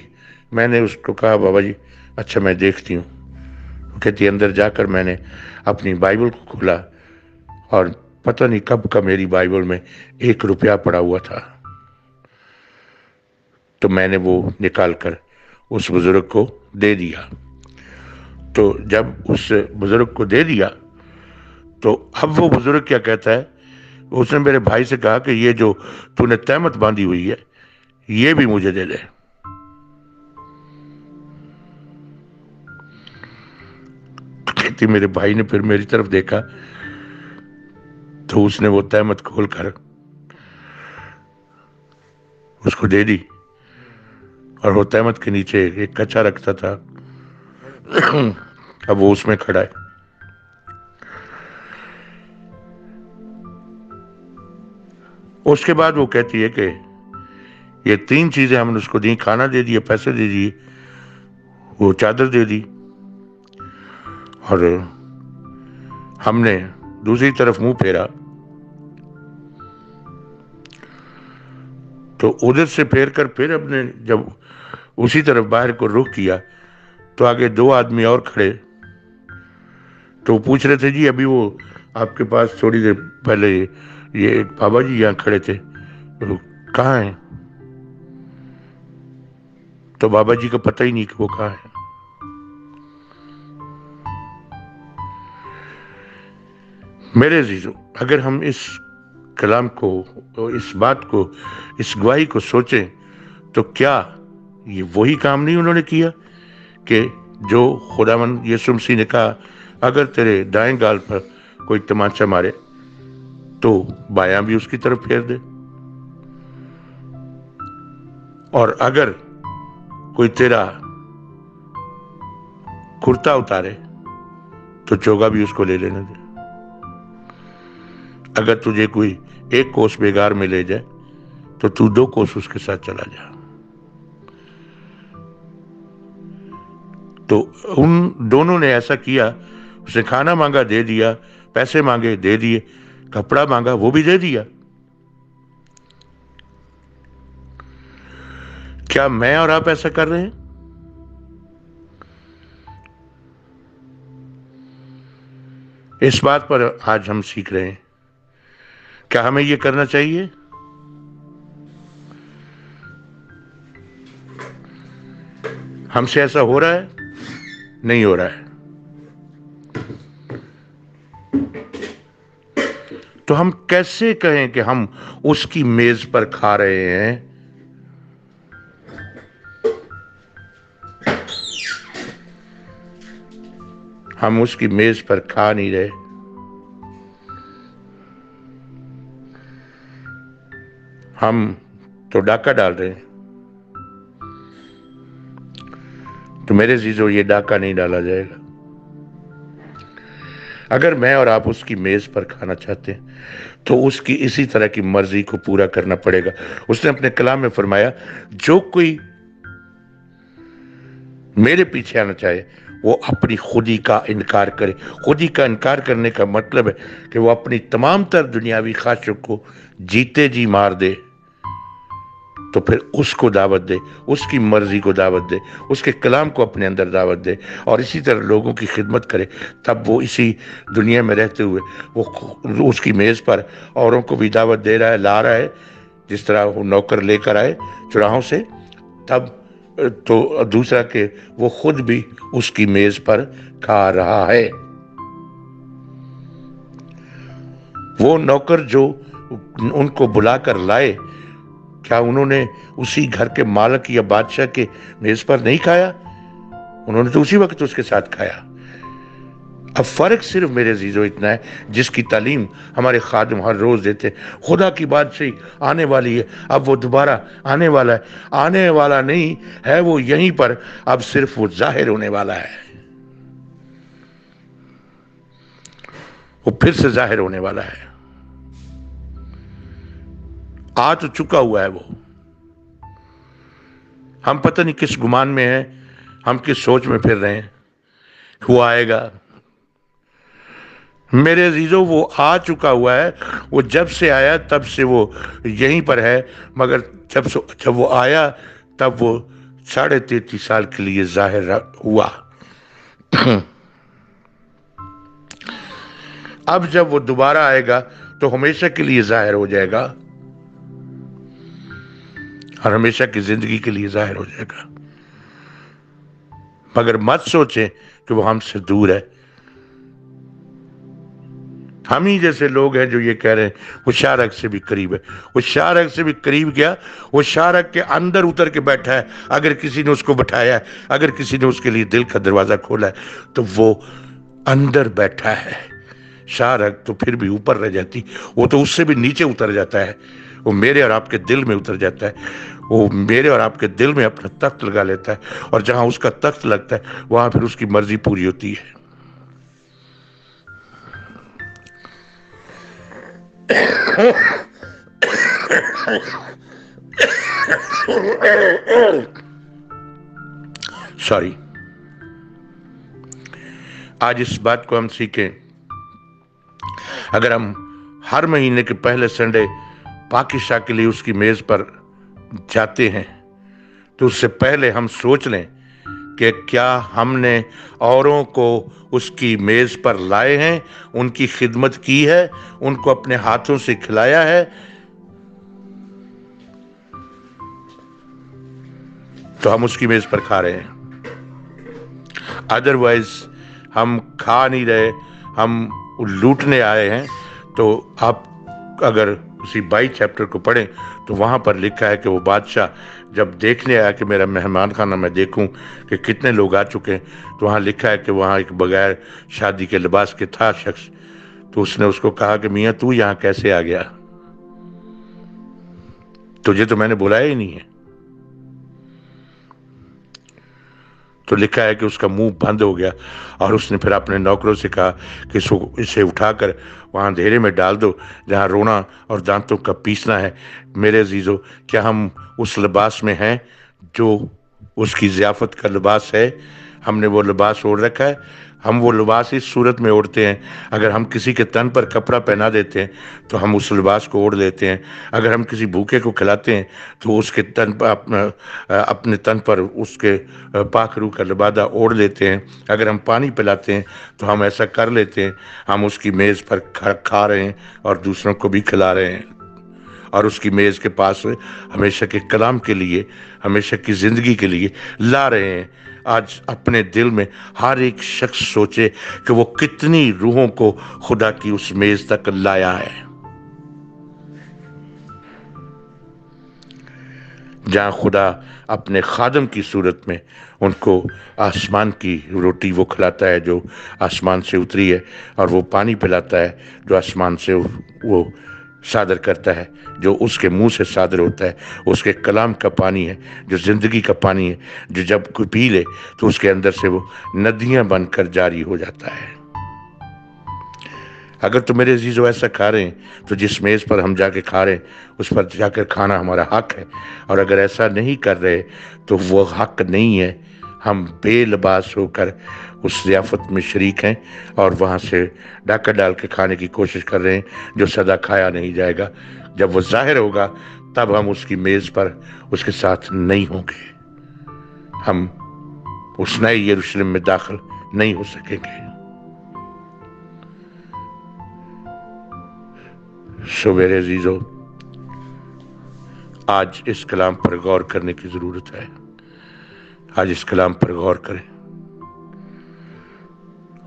میں نے اس کو کہا بابا جی اچھا میں دیکھتی ہوں. کہتی اندر جا کر میں نے اپنی بائبل کو کھولا اور پتہ نہیں کب کا میری بائبل میں 1 روپیہ پڑا ہوا تھا. تو میں نے وہ نکال کر اس بزرگ کو دے دیا. تو جب اس بزرگ کو دے دیا تو اب وہ بزرگ کیا کہتا ہے, اس نے میرے بھائی سے کہا کہ یہ جو تو نے تہمت باندھی ہوئی ہے یہ بھی مجھے دے دے. کہتی میرے بھائی نے پھر میری طرف دیکھا تو اس نے وہ تہمت کھول کر اس کو دے دی, اور وہ تہمت کے نیچے ایک کچا رکھتا تھا, اب وہ اس میں کھڑا ہے. اس کے بعد وہ کہتی ہے کہ یہ 3 چیزیں ہم نے اس کو دی, کھانا دے دیے, پیسے دے دیے, وہ چادر دے دی, اور ہم نے دوسری طرف منہ پھیرا تو ادھر سے پھیر کر پھر اب نے جب اسی طرف باہر کو رخ کیا تو آگے 2 آدمی اور کھڑے, تو پوچھ رہے تھے جی ابھی وہ آپ کے پاس تھوڑی دیر پہلے یہ بابا جی یہاں کھڑے تھے, کہاں ہیں؟ تو بابا جی کو پتہ ہی نہیں کہ وہ کہاں ہے. میرے عزیزو, اگر ہم اس کلام کو, اس بات کو, اس گواہی کو سوچیں تو کیا یہ وہی کام نہیں انہوں نے کیا کہ جو خداوند یسوع مسیح نے کہا اگر تیرے دائیں گال پر کوئی تمانچہ مارے تو بایاں بھی اس کی طرف پھیر دے, اور اگر کوئی تیرا کرتا اتارے تو چوگا بھی اس کو لے لینے دے. اگر تجھے کوئی 1 کوس بیگار میں لے جائے تو تو 2 کوس اس کے ساتھ چلا جا. تو ان دونوں نے ایسا کیا, اس نے کھانا مانگا دے دیا, پیسے مانگے دے دیے, کپڑا مانگا وہ بھی دے دیا. کیا میں اور آپ ایسا کر رہے ہیں؟ اس بات پر آج ہم سیکھ رہے ہیں. کیا ہمیں یہ کرنا چاہیے؟ ہم سے ایسا ہو رہا ہے؟ نہیں ہو رہا ہے. تو ہم کیسے کہیں کہ ہم اس کی میز پر کھا رہے ہیں؟ ہم اس کی میز پر کھا نہیں رہے. ہم تو ڈاکہ ڈال رہے ہیں. تو میرے عزیزو, یہ ڈاکہ نہیں ڈالا جائے گا. اگر میں اور آپ اس کی میز پر کھانا چاہتے ہیں تو اس کی اسی طرح کی مرضی کو پورا کرنا پڑے گا۔ اس نے اپنے کلام میں فرمایا جو کوئی میرے پیچھے آنا چاہے وہ اپنی خودی کا انکار کرے۔ خودی کا انکار کرنے کا مطلب ہے کہ وہ اپنی تمام تر دنیاوی خواہشوں کو جیتے جی مار دے، تو پھر اس کو دعوت دے، اس کی مرضی کو دعوت دے، اس کے کلام کو اپنے اندر دعوت دے، اور اسی طرح لوگوں کی خدمت کرے۔ تب وہ اسی دنیا میں رہتے ہوئے وہ اس کی میز پر اوروں کو بھی دعوت دے رہا ہے، لا رہا ہے، جس طرح وہ نوکر لے کر آئے چراہوں سے، تب تو دوسرا کہ وہ خود بھی اس کی میز پر کھا رہا ہے۔ وہ نوکر جو ان کو بلا کر لائے، کیا انہوں نے اسی گھر کے مالک یا بادشاہ کے میز پر نہیں کھایا؟ انہوں نے تو اسی وقت اس کے ساتھ کھایا۔ اب فرق صرف میرے عزیزو اتنا ہے، جس کی تعلیم ہمارے خادم ہر روز دیتے ہیں، خدا کی بادشاہی آنے والی ہے، اب وہ دوبارہ آنے والا ہے، آنے والا نہیں ہے وہ یہیں پر، اب صرف وہ ظاہر ہونے والا ہے، وہ پھر سے ظاہر ہونے والا ہے۔ آ تو چکا ہوا ہے وہ، ہم پتہ نہیں کس گمان میں ہیں، ہم کس سوچ میں پھر رہے ہیں وہ آئے گا۔ میرے عزیزو وہ آ چکا ہوا ہے، وہ جب سے آیا تب سے وہ یہیں پر ہے، مگر جب وہ آیا تب وہ 33.5 سال کے لیے ظاہر ہوا۔ اب جب وہ دوبارہ آئے گا تو ہمیشہ کے لیے ظاہر ہو جائے گا، اور ہمیشہ کی زندگی کے لیے ظاہر ہو جائے گا۔ مگر مت سوچیں کہ وہ ہم سے دور ہے۔ ہم ہی جیسے لوگ ہیں جو یہ کہہ رہے ہیں وہ شارک سے بھی قریب ہے۔ وہ شارک سے بھی قریب کیا، وہ شارک کے اندر اتر کے بیٹھا ہے۔ اگر کسی نے اس کو بٹھایا ہے، اگر کسی نے اس کے لیے دل کا دروازہ کھولا ہے، تو وہ اندر بیٹھا ہے۔ شارک تو پھر بھی اوپر رہ جاتی، وہ تو اس سے بھی نیچے اتر جاتا ہے، وہ میرے اور آپ کے دل میں اتر جاتا ہے، وہ میرے اور آپ کے دل میں اپنا تخت لگا لیتا ہے، اور جہاں اس کا تخت لگتا ہے وہاں پھر اس کی مرضی پوری ہوتی ہے۔ سوری۔ آج اس بات کو ہم سیکھیں، اگر ہم ہر مہینے کے پہلے سنڈے پاکشاہ کے لیے اس کی میز پر جاتے ہیں تو اس سے پہلے ہم سوچ لیں کہ کیا ہم نے اوروں کو اس کی میز پر لائے ہیں، ان کی خدمت کی ہے، ان کو اپنے ہاتھوں سے کھلایا ہے، تو ہم اس کی میز پر کھا رہے ہیں۔ ادروائز ہم کھا نہیں رہے، ہم لوٹنے آئے ہیں۔ تو آپ اگر اسی 22 چیپٹر کو پڑھیں تو وہاں پر لکھا ہے کہ وہ بادشاہ جب دیکھنے آیا کہ میرا مہمان خانہ میں دیکھوں کہ کتنے لوگ آ چکے ہیں، تو وہاں لکھا ہے کہ وہاں ایک بغیر شادی کے لباس کے تھا شخص، تو اس نے اس کو کہا کہ میاں تو یہاں کیسے آ گیا، تجھے تو میں نے بلایا ہی نہیں ہے۔ تو لکھا ہے کہ اس کا منہ بند ہو گیا، اور اس نے پھر اپنے نوکروں سے کہا کہ اسے اٹھا کر وہاں اندھیرے میں ڈال دو جہاں رونا اور دانتوں کا پیسنا ہے۔ میرے عزیزو، کیا ہم اس لباس میں ہیں جو اس کی ضیافت کا لباس ہے؟ ہم نے وہ لباس اوڑھ رکھا ہے؟ ہم وہ لباس اس صورت میں اوڑھتے ہیں، اگر ہم کسی کے تن پر کپڑا پہنا دیتے ہیں تو ہم اس لباس کو اوڑھ لیتے ہیں۔ اگر ہم کسی بھوکے کو کھلاتے ہیں تو اس کے تن پر اپنے تن پر اس کے پاک روح کا لبادہ اوڑھ لیتے ہیں۔ اگر ہم پانی پلاتے ہیں تو ہم ایسا کر لیتے ہیں، ہم اس کی میز پر کھا رہے ہیں اور دوسروں کو بھی کھلا رہے ہیں، اور اس کی میز کے پاس ہمیشہ کے کلام کے لیے، ہمیشہ کی زندگی کے لیے لا رہے ہیں۔ آج اپنے دل میں ہر ایک شخص سوچے کہ وہ کتنی روحوں کو خدا کی اس میز تک لایا ہے، جہاں خدا اپنے خادم کی صورت میں ان کو آسمان کی روٹی وہ کھلاتا ہے جو آسمان سے اتری ہے، اور وہ پانی پلاتا ہے جو آسمان سے وہ صادر کرتا ہے، جو اس کے منہ سے صادر ہوتا ہے، اس کے کلام کا پانی ہے جو زندگی کا پانی ہے، جو جب کوئی پی لے تو اس کے اندر سے وہ ندیاں بن کر جاری ہو جاتا ہے۔ اگر تو میرے عزیزو ایسا کھا رہے ہیں تو جس میز پر ہم جا کے کھا رہے ہیں اس پر جا کر کھانا ہمارا حق ہے، اور اگر ایسا نہیں کر رہے تو وہ حق نہیں ہے۔ ہم بے لباس ہو کر اس ضیافت میں شریک ہیں اور وہاں سے ڈاکہ ڈال کے کھانے کی کوشش کر رہے ہیں جو سدا کھایا نہیں جائے گا۔ جب وہ ظاہر ہوگا تب ہم اس کی میز پر اس کے ساتھ نہیں ہوں گے، ہم اس نئے یروشلم میں داخل نہیں ہو سکیں گے۔ سو میرے عزیزو، آج اس کلام پر غور کرنے کی ضرورت ہے۔ آج اس کلام پر غور کریں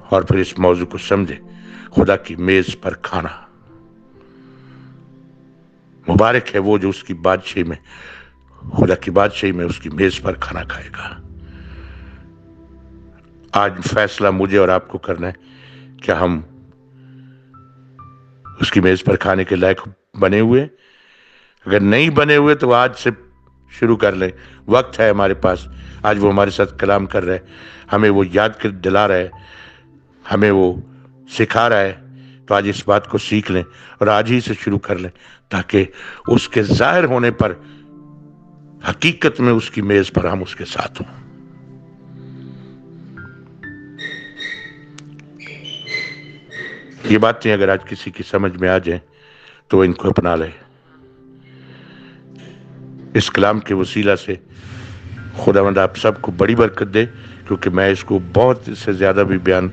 اور پھر اس موضوع کو سمجھیں۔ خدا کی میز پر کھانا، مبارک ہے وہ جو اس کی بادشاہی میں، خدا کی بادشاہی میں اس کی میز پر کھانا کھائے گا۔ آج فیصلہ مجھے اور آپ کو کرنا ہے کہ ہم اس کی میز پر کھانے کے لائق بنے ہوئے۔ اگر نہیں بنے ہوئے تو آج سے شروع کر لیں، وقت ہے ہمارے پاس۔ آج وہ ہمارے ساتھ کلام کر رہا ہے، ہمیں وہ یاد کر دلا رہا ہے، ہمیں وہ سکھا رہا ہے، تو آج اس بات کو سیکھ لیں اور آج ہی سے شروع کر لیں، تاکہ اس کے ظاہر ہونے پر حقیقت میں اس کی میز پر ہم اس کے ساتھ ہوں۔ یہ باتیں اگر آج کسی کی سمجھ میں آ جائیں تو ان کو اپنا لے۔ اس کلام کے وسیلہ سے خداوند آپ سب کو بڑی برکت دے، کیونکہ میں اس کو بہت سے زیادہ بھی بیان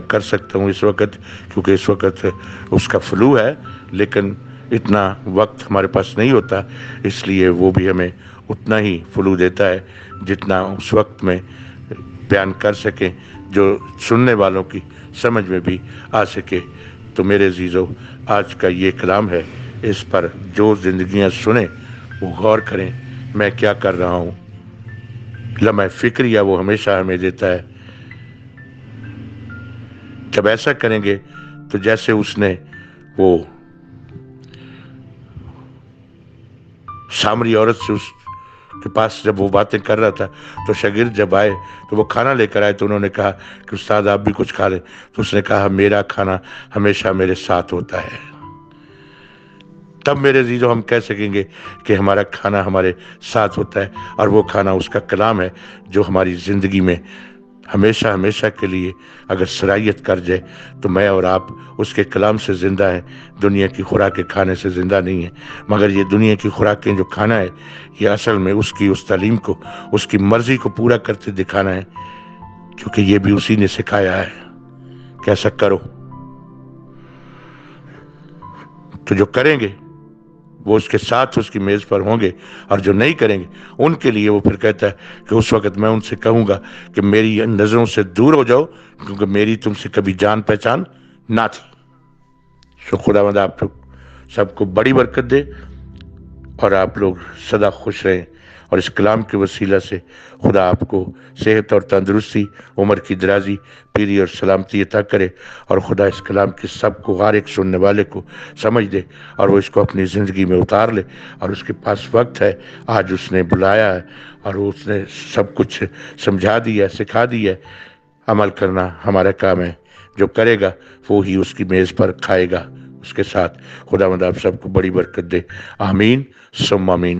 کر سکتا ہوں اس وقت، کیونکہ اس وقت اس کا فلو ہے، لیکن اتنا وقت ہمارے پاس نہیں ہوتا، اس لیے وہ بھی ہمیں اتنا ہی فلو دیتا ہے جتنا اس وقت میں بیان کر سکیں، جو سننے والوں کی سمجھ میں بھی آ سکے۔ تو میرے عزیزو، آج کا یہ کلام ہے، اس پر جو زندگیاں سنیں وہ غور کریں، میں کیا کر رہا ہوں۔ لمحہ فکریہ وہ ہمیشہ ہمیں دیتا ہے۔ جب ایسا کریں گے تو جیسے اس نے وہ سامری عورت سے اس کے پاس جب وہ باتیں کر رہا تھا تو شاگرد جب آئے تو وہ کھانا لے کر آئے، تو انہوں نے کہا کہ استاد آپ بھی کچھ کھا لیں، تو اس نے کہا میرا کھانا ہمیشہ میرے ساتھ ہوتا ہے۔ تب میرے عزیزو ہم کہہ سکیں گے کہ ہمارا کھانا ہمارے ساتھ ہوتا ہے، اور وہ کھانا اس کا کلام ہے جو ہماری زندگی میں ہمیشہ ہمیشہ کے لیے اگر صلاحیت کر جائے تو میں اور آپ اس کے کلام سے زندہ ہیں، دنیا کی خوراک کھانے سے زندہ نہیں ہیں۔ مگر یہ دنیا کی خوراکیں جو کھانا ہے، یہ اصل میں اس کی اس تعلیم کو، اس کی مرضی کو پورا کرتے دکھانا ہے، کیونکہ یہ بھی اسی نے سکھایا ہے کہ ایسا کرو۔ تو جو کریں گے وہ اس کے ساتھ اس کی میز پر ہوں گے، اور جو نہیں کریں گے ان کے لیے وہ پھر کہتا ہے کہ اس وقت میں ان سے کہوں گا کہ میری نظروں سے دور ہو جاؤ، کیونکہ میری تم سے کبھی جان پہچان نہ تھی۔ سو خداوند آپ سب کو بڑی برکت دے، اور آپ لوگ سدا خوش رہیں، اور اس کلام کے وسیلہ سے خدا آپ کو صحت اور تندرستی، عمر کی درازی، پیری اور سلامتی عطا کرے، اور خدا اس کلام کی سب کو، ہر ایک سننے والے کو سمجھ دے اور وہ اس کو اپنی زندگی میں اتار لے۔ اور اس کے پاس وقت ہے، آج اس نے بلایا ہے اور اس نے سب کچھ سمجھا دیا ہے، سکھا دیا ہے۔ عمل کرنا ہمارا کام ہے، جو کرے گا وہ ہی اس کی میز پر کھائے گا اس کے ساتھ۔ خداوند آپ سب کو بڑی برکت دے، آمین ثم آمین۔